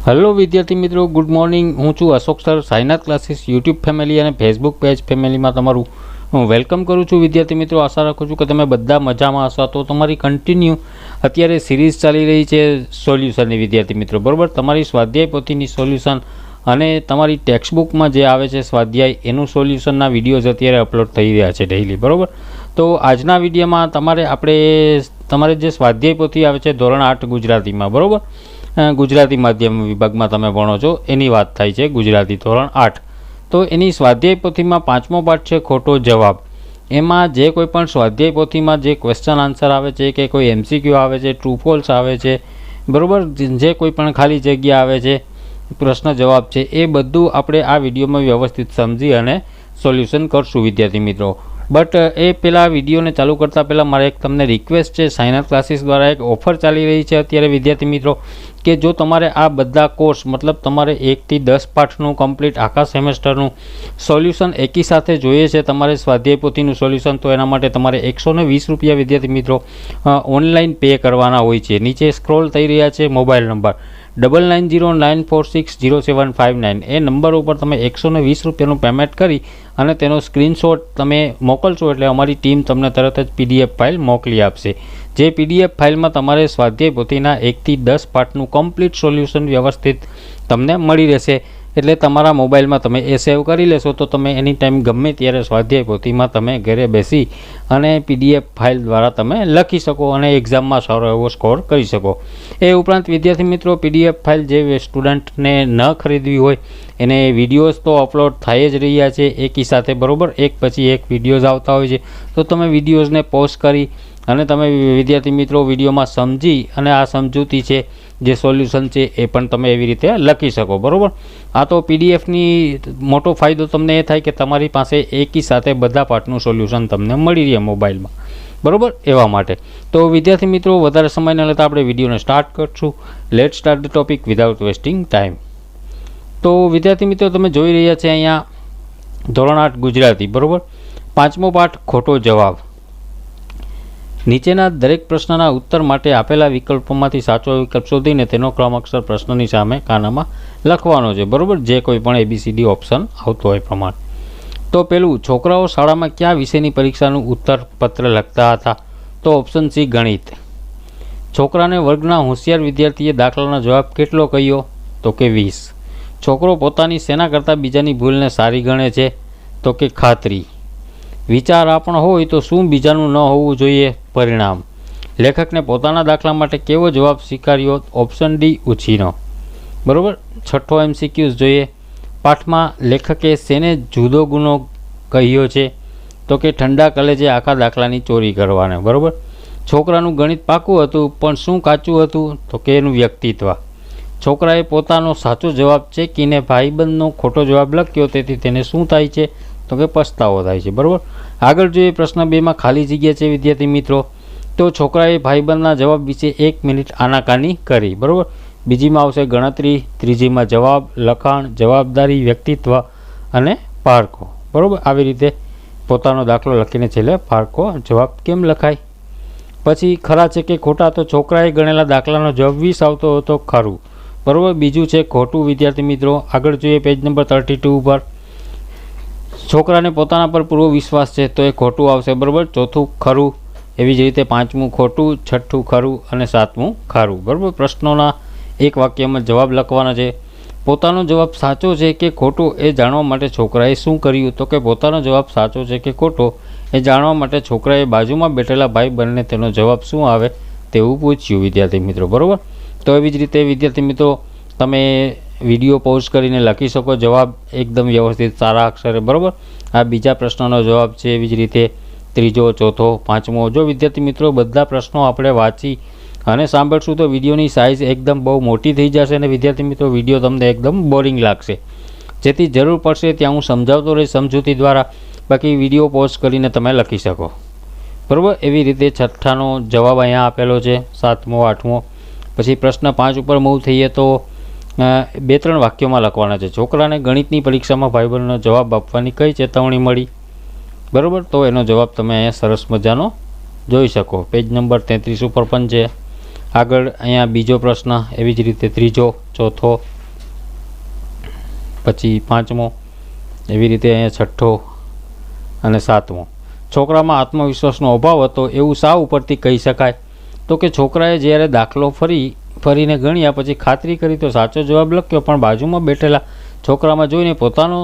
Hello વિદ્યાર્થી મિત્રો, good morning. હું છું Ashok sir. Sainath classes YouTube family અને ફેસબુક પેજ ફેમિલીમાં તમારું હું વેલકમ કરું છું. વિદ્યાર્થી મિત્રો, આશા રાખું છું કે તમે બધા મજામાં હશો. તો તમારી કન્ટિન્યુ અત્યારે સિરીઝ ચાલી રહી છે સોલ્યુશનની. વિદ્યાર્થી મિત્રો, બરાબર, તમારી સ્વાધ્યાય પોથીની સોલ્યુશન અને તમારી ટેક્સ્ટબુકમાં જે આવે છે સ્વાધ્યાય એનું સોલ્યુશનના વિડીયોઝ અત્યારે અપલોડ થઈ રહ્યા છે ડેઇલી, બરાબર. તો આજના વિડીયોમાં તમારે જે સ્વાધ્યાય પોથી આવે છે ધોરણ 8 ગુજરાતીમાં, બરાબર, ગુજરાતી માધ્યમ વિભાગમાં તમે ભણો છો એની વાત થાય છે, ગુજરાતી ધોરણ 8. તો એની સ્વાધ્યાય પોથીમાં 5મો પાઠ છે ખોટો જવાબ. એમાં જે કોઈ પણ સ્વાધ્યાય પોથીમાં જે ક્વેશ્ચન આન્સર આવે છે કે કોઈ MCQ આવે છે, ટ્રુ ફોલ્સ આવે છે, બરાબર, જે કોઈ પણ ખાલી જગ્યા આવે છે, પ્રશ્ન જવાબ છે, એ બધું આપણે આ વિડીયોમાં વ્યવસ્થિત સમજી અને સોલ્યુશન કરશું વિદ્યાર્થી મિત્રો. બટ એ પહેલાં વિડીયોને ચાલુ કરતાં પહેલાં મારે એક તમને રિક્વેસ્ટ છે. સાઈનાથ ક્લાસીસ દ્વારા એક ઓફર ચાલી રહી છે અત્યારે વિદ્યાર્થી મિત્રો, કે જો તમારે આ બધા કોર્સ મતલબ તમારે 1 થી 10 પાઠનું કમ્પ્લીટ આખા સેમેસ્ટરનું સોલ્યુશન એકી સાથે જોઈએ છે, તમારે સ્વાધ્યાય પોથીનું સોલ્યુશન, તો એના માટે તમારે 120 રૂપિયા વિદ્યાર્થી મિત્રો ઓનલાઈન પે કરવાના હોય છે. નીચે સ્ક્રોલ થઈ રહ્યા છે મોબાઈલ નંબર 9909460759. એ નંબર ઉપર તમે 120 રૂપિયાનું પેમેન્ટ કરી અને તેનો સ્ક્રીનશોટ તમે મોકલશો એટલે અમારી ટીમ તમને તરત જ PDF ફાઇલ મોકલી આપશે. જે PDF ફાઇલમાં તમારે સ્વાધ્યાય પોથીના 1 થી 10 પાઠનું કમ્પ્લીટ સોલ્યુશન વ્યવસ્થિત તમને મળી રહેશે. એટલે તમારા મોબાઈલમાં તમે એ સેવ કરી લેશો તો તમે એની ટાઈમ ગમે ત્યારે સ્વાધ્યાય પોથીમાં તમે ઘરે બેસી અને PDF ફાઇલ દ્વારા તમે લખી શકો અને એક્ઝામમાં સારો એવો સ્કોર કરી શકો. એ ઉપરાંત વિદ્યાર્થી મિત્રો, PDF ફાઇલ જે સ્ટુડન્ટને ન ખરીદવી હોય એને વિડીયોઝ તો અપલોડ થઈ જ રહ્યા છે એકી સાથે, બરાબર, એક પછી એક વિડીયોઝ આવતા હોય છે. તો તમે વિડીયોઝને પોઝ કરી અને તમે વિદ્યાર્થી મિત્રો વિડીયોમાં સમજી અને આ સમજૂતી છે જે સોલ્યુશન છે એ પણ તમે એવી રીતે લખી શકો, બરાબર. આ તો PDFની મોટો ફાયદો તમને એ થાય કે તમારી પાસે એકી સાથે બધા પાઠનું સોલ્યુશન તમને મળી રહે મોબાઈલમાં, બરાબર, એવા માટે. તો વિદ્યાર્થી મિત્રો, વધારે સમય ન લેતા આપણે વિડીયોને સ્ટાર્ટ કરશું. Late start the topic without wasting time. તો વિદ્યાર્થી મિત્રો, તમે જોઈ રહ્યા છે અહીંયા ધોરણ 8 ગુજરાતી, બરાબર, 5મો પાઠ ખોટો જવાબ. નીચેના દરેક પ્રશ્નના ઉત્તર માટે આપેલા વિકલ્પોમાંથી સાચો વિકલ્પ શોધીને તેનો ક્રમ અક્ષર પ્રશ્નની સામે કાનામાં લખવાનો છે, બરાબર, જે કોઈ પણ ABCD ઓપ્શન આવતો હોય પ્રમાણે. તો પેલું, છોકરાઓ શાળામાં કયા વિષયની પરીક્ષાનું ઉત્તર પત્ર લખતા હતા? તો ઓપ્શન C ગણિત. છોકરાને વર્ગના હોશિયાર વિદ્યાર્થીએ દાખલાનો જવાબ કેટલો કહ્યો? તો કે 20. છોકરો પોતાની સેના કરતાં બીજાની ભૂલને સારી ગણે છે? તો કે ખાતરી. વિચાર આપણો હોય તો શું બીજાનું ન હોવું જોઈએ? પરિણામ. લેખકને પોતાના દાખલા માટે કેવો જવાબ સ્વીકાર્યો? ઓપ્શન D ઉછીનો, બરાબર. છઠ્ઠો MCQ જોઈએ. પાઠમાં લેખકે શેને જુદો ગુનો કહ્યો છે? તો કે ઠંડા કલેજે આખા દાખલાની ચોરી કરવાને, બરાબર. છોકરાનું ગણિત પાકું હતું પણ શું કાચું હતું? તો કે એનું વ્યક્તિત્વ. છોકરાએ પોતાનો સાચો જવાબ ચેકીને ભાઈબંધનો ખોટો જવાબ લખ્યો, તેથી તેને શું થાય છે? તો કે પસ્તાવો થાય છે, બરાબર. આગળ જોઈએ પ્રશ્ન 2માં ખાલી જગ્યા છે વિદ્યાર્થી મિત્રો. તો છોકરાએ ભાઈબંધના જવાબ વિશે 1 મિનિટ આનાકાની કરી, બરાબર. બીજીમાં આવશે ગણતરી, ત્રીજીમાં જવાબ, લખાણ, જવાબદારી, વ્યક્તિત્વ અને પારકો, બરાબર. આવી રીતે પોતાનો દાખલો લખીને છેલ્લે પારકો જવાબ કેમ લખાય. પછી ખરા છે કે ખોટા. તો છોકરાએ ગણેલા દાખલાનો જવાબ 20 આવતો હતો, ખરું, બરાબર. બીજું છે ખોટું વિદ્યાર્થી મિત્રો. આગળ જોઈએ પેજ નંબર 32 ઉપર. છોકરાને પોતાના પર પૂરો વિશ્વાસ છે, તો એ ખોટું આવશે, બરાબર. ચોથું ખરું, એવી જ રીતે 5મું ખોટું, છઠ્ઠું ખરું અને 7મું ખરું, બરાબર. પ્રશ્નોના એક વાક્યમાં જવાબ લખવાના છે. પોતાનો જવાબ સાચો છે કે ખોટો એ જાણવા માટે છોકરાએ શું કર્યું? તો કે પોતાનો જવાબ સાચો છે કે ખોટો એ જાણવા માટે છોકરાએ બાજુમાં બેઠેલા ભાઈ બંને તેનો જવાબ શું આવે તેવું પૂછ્યું વિદ્યાર્થી મિત્રો, બરાબર. તો એવી જ રીતે વિદ્યાર્થી મિત્રો, તમે વિડીયો પોઝ કરીને લખી શકો જવાબ એકદમ વ્યવસ્થિત સારા અક્ષરે, બરાબર. આ બીજા પ્રશ્નનો જવાબ છે. એવી જ રીતે ત્રીજો, ચોથો, 5મો. જો વિદ્યાર્થી મિત્રો બધા પ્રશ્નો આપણે વાંચી અને સાંભળશું તો વિડીયોની સાઇઝ એકદમ બહુ મોટી થઈ જશે અને વિદ્યાર્થી મિત્રો વિડીયો તમને એકદમ બોરિંગ લાગશે. જેથી જરૂર પડશે ત્યાં હું સમજાવતો રહીશ સમજૂતી દ્વારા. બાકી વિડીયો પોઝ કરીને તમે લખી શકો, બરાબર. એવી રીતે છઠ્ઠાનો જવાબ અહીંયા આપેલો છે, 7મો, 8મો. પછી પ્રશ્ન 5 ઉપર મૂવ થઈએ તો 2-3 વાક્યોમાં લખવાના છે. છોકરાને ગણિતની પરીક્ષામાં ભાઈબંધનો જવાબ આપવાની કઈ ચેતવણી મળી? બરાબર. તો એનો જવાબ તમે અહીંયા સરસ મજાનો જોઈ શકો. પેજ નંબર 33 ઉપર પણ છે. આગળ અહીંયા બીજો પ્રશ્ન, એવી જ રીતે ત્રીજો, ચોથો, પછી 5મો, એવી રીતે અહીંયા 6ઠ્ઠો અને 7મો. છોકરામાં આત્મવિશ્વાસનો અભાવ હતો એવું શા ઉપરથી કહી શકાય? તો કે છોકરાએ જ્યારે દાખલો ફરીને ગણ્યા પછી ખાતરી કરી તો સાચો જવાબ લખ્યો, પણ બાજુમાં બેઠેલા છોકરામાં જોઈને પોતાનો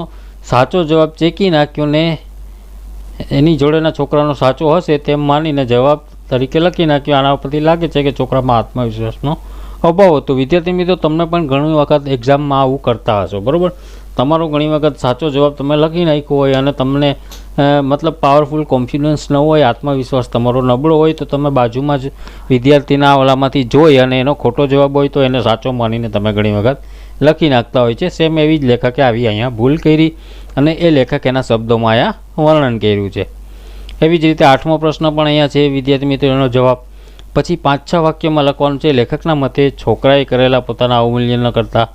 સાચો જવાબ ચેકી નાખ્યો ને એની જોડેના છોકરાનો સાચો હશે તેમ માનીને જવાબ તરીકે લખી નાખ્યો. આના પરથી લાગે છે કે છોકરામાં આત્મવિશ્વાસનો અભાવ હતો. વિદ્યાર્થી મિત્રો, તમને પણ ઘણી વખત એક્ઝામમાં આવું કરતા હશો, બરાબર? તમારો ઘણી વખત સાચો જવાબ તમે લખી નાખ્યો હોય અને તમને મતલબ પાવરફુલ કોન્ફિડન્સ ન હોય, આત્મવિશ્વાસ તમારો નબળો હોય, તો તમે બાજુમાં જ વિદ્યાર્થીના ઓલામાંથી જોઈ અને એનો ખોટો જવાબ હોય તો એને સાચો માનીને તમે ઘણી વખત લખી નાખતા હોય છે. સેમ એવી જ લેખકે આવી અહીંયા ભૂલ કરી અને એ લેખક એના શબ્દોમાં અહીંયા વર્ણન કર્યું છે. એવી જ રીતે 8મો પ્રશ્ન પણ અહીંયા છે વિદ્યાર્થી મિત્રો, એનો જવાબ પછી 5-6 વાક્યોમાં લખવાનું છે. લેખકના મતે છોકરાએ કરેલા પોતાના અવમૂલ્યન કરતાં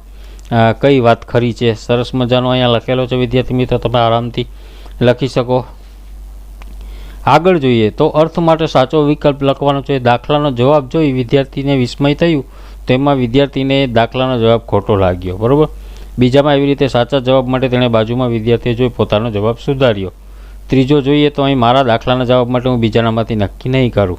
કઈ વાત ખરી છે? સરસ મજાનો અહીંયા લખેલો છે વિદ્યાર્થી મિત્રો, તમે આરામથી લખી શકો. આગળ જોઈએ તો અર્થ માટે સાચો વિકલ્પ લખવાનો છે. દાખલાનો જવાબ જોઈ વિદ્યાર્થીને વિસ્મય થયું, તેમાં વિદ્યાર્થીને દાખલાનો જવાબ ખોટો લાગ્યો, બરાબર? બીજામાં એવી રીતે સાચા જવાબ માટે તેણે બાજુમાં વિદ્યાર્થીએ જોઈ પોતાનો જવાબ સુધાર્યો. ત્રીજો જોઈએ તો અહીં મારા દાખલાના જવાબ માટે હું બીજાનામાંથી નક્કી નહીં કરું,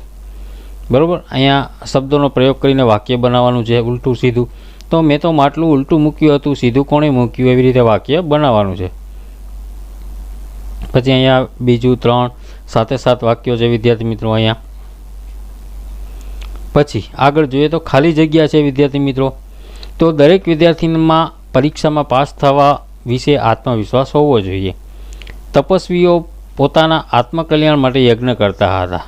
બરાબર? અહીંયા શબ્દોનો પ્રયોગ કરીને વાક્ય બનાવવાનું છે, ઉલટું સીધું. તો મેં તો માટલું ઉલટું મૂક્યું હતું, સીધું કોણે મૂક્યું, એવી રીતે વાક્ય બનાવવાનું છે. પછી અહીંયા બીજું 3 7 વાક્યો છે વિદ્યાર્થી મિત્રો અહીંયા. પછી આગળ જોઈએ તો ખાલી જગ્યા છે વિદ્યાર્થી મિત્રો. તો દરેક વિદ્યાર્થીમાં પરીક્ષામાં પાસ થવા વિશે આત્મવિશ્વાસ હોવો જોઈએ. તપસ્વીઓ પોતાના આત્મકલ્યાણ માટે યજ્ઞ કરતા હતા.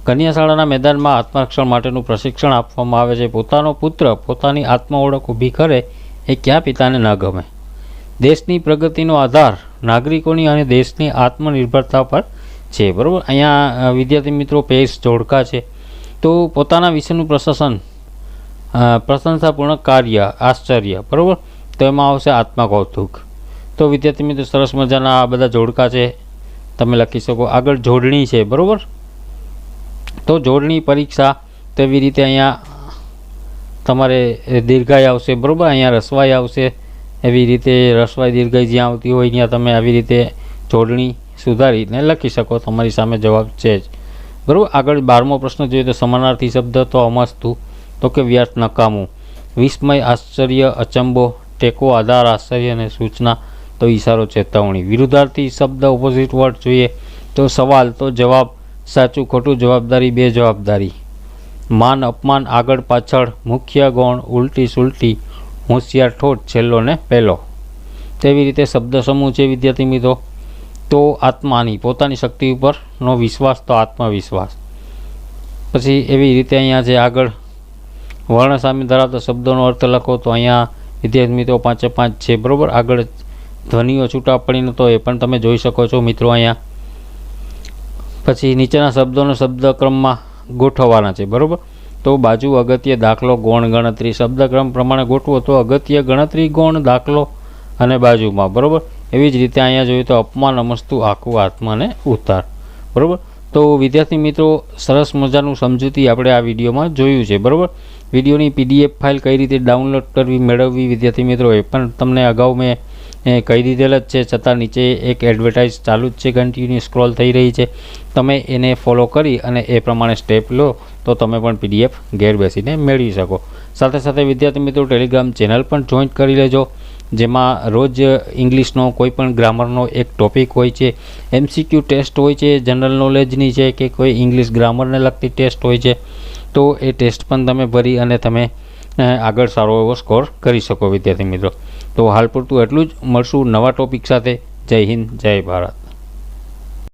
કન્યાશાળાના મેદાનમાં આત્મરક્ષણ માટેનું પ્રશિક્ષણ આપવામાં આવે છે. પોતાનો પુત્ર પોતાની આત્મ ઓળખ ઊભી કરે એ ક્યાં પિતાને ન ગમે? દેશની પ્રગતિનો આધાર નાગરિકોની અને દેશની આત્મનિર્ભરતા પર છે, બરાબર? અહીંયા વિદ્યાર્થી મિત્રો પેશ જોડકા છે. તો પોતાના વિશેનું પ્રશંસાપૂર્ણ કાર્ય, આશ્ચર્ય, બરાબર? તો એમાં આવશે આત્મકૌતુક. તો વિદ્યાર્થી મિત્રો સરસ મજાના આ બધા જોડકા છે, તમે લખી શકો. આગળ જોડણી છે, બરાબર? તો જોડણી પરીક્ષા તેવી રીતે અહીંયા તમારે દીર્ઘાય આવશે, બરાબર? અહીંયા રસવાઈ આવશે. એવી રીતે રસવાઈ દીર્ઘાઈ જ્યાં આવતી હોય ત્યાં તમે આવી રીતે જોડણી સુધારીને લખી શકો. તમારી સામે જવાબ છે જ, બરાબર? આગળ 12મો પ્રશ્ન જોઈએ તો સમાનાર્થી શબ્દ તો અમસ્તુ, તો કે વ્યર્થ, નકામું. વિસ્મય, આશ્ચર્ય, અચંબો, ટેકો, આધાર, આશ્ચર્ય અને સૂચના તો ઈશારો, ચેતવણી. વિરુદ્ધાર્થી શબ્દ ઓપોઝિટ વર્ડ જોઈએ તો સવાલ, તો જવાબ, સાચું ખોટું, જવાબદારી, બે જવાબદારી. માન, અપમાન, આગળ પાછળ, મુખ્ય ગૌણ, ઉલટી સુલટી, હોશિયાર, ઠોઠ, છેલ્લો ને પહેલો. તેવી રીતે શબ્દ સમૂહ છે વિદ્યાર્થી મિત્રો. તો આત્માની, પોતાની શક્તિ ઉપરનો વિશ્વાસ, તો આત્મવિશ્વાસ. પછી એવી રીતે અહીંયા છે આગળ વર્ણ સામે ધરાવતા શબ્દોનો અર્થ લખો. તો અહીંયા વિદ્યાર્થી મિત્રો 5-5 છે, બરાબર? આગળ ધ્વનિઓ છૂટા પડીને તો એ પણ તમે જોઈ શકો છો મિત્રો અહીંયા. પછી નીચેના શબ્દોનો શબ્દક્રમમાં ગોઠવવાના છે, બરાબર? તો બાજુ, અગત્ય, દાખલો, ગૌણ, ગણતરી. શબ્દક્રમ પ્રમાણે ગોઠવો તો અગત્ય, ગણતરી, ગૌણ, દાખલો અને બાજુમાં, બરાબર? એવી જ રીતે અહીંયા જોઈએ તો અપમાન, અમસ્તુ, આખું, આત્માને ઉતાર, બરાબર? તો વિદ્યાર્થી મિત્રો સરસ મજાનું સમજૂતી આપણે આ વિડીયોમાં જોયું છે, બરાબર? વિડીયોની PDF ફાઇલ કઈ રીતે ડાઉનલોડ કરવી, મેળવવી વિદ્યાર્થી મિત્રો એ પણ તમને અગાઉ મેં કહી દીધેલ જ છે. છતાં નીચે એક એડવર્ટાઇઝ ચાલુ જ છે, કન્ટિન્યુ સ્ક્રોલ થઈ રહી છે. તમે એને ફોલો કરી અને એ પ્રમાણે સ્ટેપ લો તો તમે પણ PDF ઘેર બેસીને મેળવી શકો. સાથે સાથે વિદ્યાર્થી મિત્રો ટેલિગ્રામ ચેનલ પણ જોઈન્ટ કરી લેજો, જેમાં રોજ ઇંગ્લિશનો કોઈ પણ ગ્રામરનો એક ટોપિક હોય છે, MCQ ટેસ્ટ હોય છે, જનરલ નોલેજની છે કે કોઈ ઇંગ્લિશ ગ્રામરને લગતી ટેસ્ટ હોય છે. તો એ ટેસ્ટ પણ તમે ભરી અને તમે આગળ સારો એવો સ્કોર કરી શકો વિદ્યાર્થી મિત્રો. તો હાલ પૂરતું એટલું જ. મળશું નવા ટોપિક સાથે. જય હિન્દ, જય ભારત.